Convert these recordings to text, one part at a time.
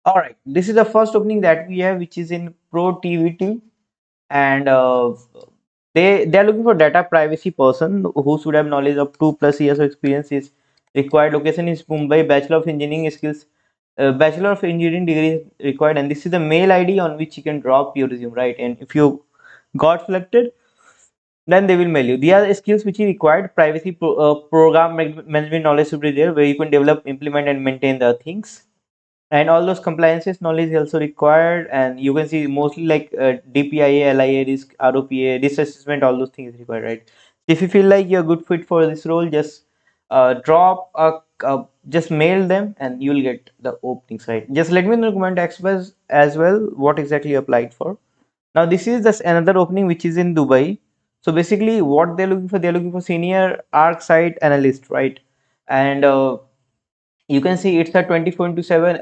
All right, this is the first opening that we have, which is in Pro TVT, and they are looking for data privacy person who should have knowledge of 2+ years of experience. Is required location is Mumbai. Bachelor of Engineering skills, Bachelor of Engineering degree is required, and this is the mail ID on which you can drop your resume, right? And if you got selected, then they will mail you. These are the skills which is required. Program management knowledge should be there, where you can develop, implement, and maintain the things. And all those compliances knowledge is also required. And you can see mostly like DPIA, LIA, risk, ROPA, risk assessment, all those things is required, right? If you feel like you're a good fit for this role, just drop just mail them, and you'll get the openings, right? Just let me know in the comment express as well what exactly you applied for. Now this is just another opening which is in Dubai. So basically what they're looking for senior arc site analyst, right? And you can see it's a 24 into 7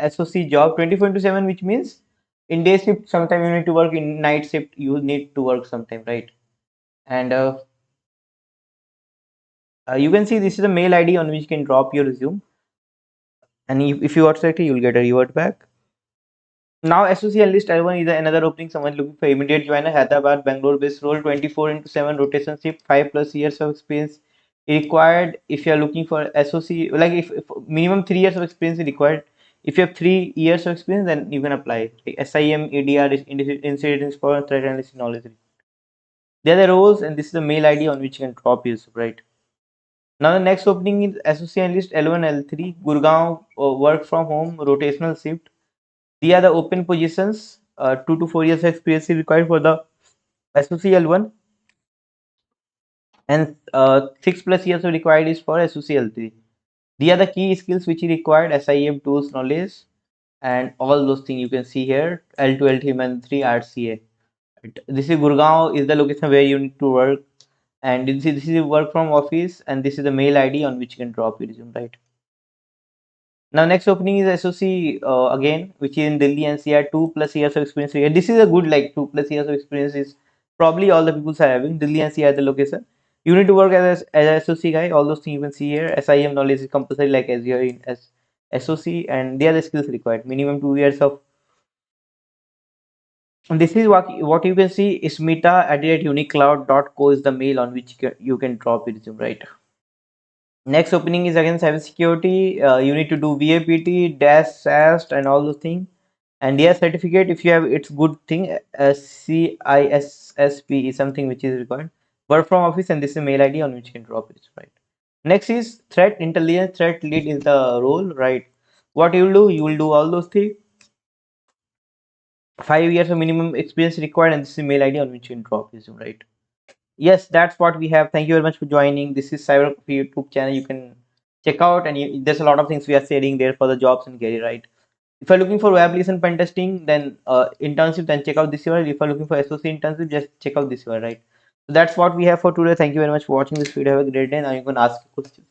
SOC job. 24 into 7, which means in day shift sometime you need to work, in night shift you need to work sometime, right? And you can see this is a mail ID on which you can drop your resume, and if you got selected you'll get a reward back. Now SOC Analyst L1 is another opening. Someone looking for immediate joiner, Hyderabad, Bangalore based role, 24 into 7 rotation shift, 5+ years of experience required. If you are looking for SOC, like if minimum 3 years of experience is required. If you have 3 years of experience, then you can apply. Like SIM, ADR, incident response, threat analysis knowledge. They are the roles, and this is the mail ID on which you can drop your right. Now the next opening is SOC Analyst L1 L3, Gurgaon, work from home, rotational shift. These are the open positions. 2 to 4 years of experience is required for the SOCL1, and 6+ years of required is for SOCL3. These are the key skills which is required: SIM tools knowledge and all those things you can see here. L2, L3, M3, RCA. This is Gurgaon is the location where you need to work, and this is work from office, and this is the mail ID on which you can drop your resume, right? Now, next opening is SOC again, which is in Delhi NCR, 2+ years of experience here. This is a good, like 2+ years of experience is probably all the people are having. Delhi NCR the location. You need to work as a SOC guy. All those things you can see here. SIM knowledge is compulsory, like as you're in as SOC, and the other skills required. Minimum 2 years of. And this is what you can see. Smita@uniqcloud.co is the mail on which you can drop your resume, right? Next opening is again cybersecurity. You need to do VAPT, DAS, SAST, and all those things. And DS certificate, if you have, it's good thing. CISSP is something which is required. Work from office, and this is mail ID on which you can drop it, right? Next is threat intelligence. Threat lead is the role, right? What you will do, you will do all those things. 5 years of minimum experience required, and this is mail ID on which you can drop this, right? Yes, that's what we have. Thank you very much for joining. This is Cyber YouTube channel. You can check out, and there's a lot of things we are sharing there for the jobs and career, right? If you're looking for web application pen testing, then internship, then check out this URL. If you're looking for SOC internship, just check out this URL, right? So that's what we have for today. Thank you very much for watching this video. Have a great day. Now you can ask questions.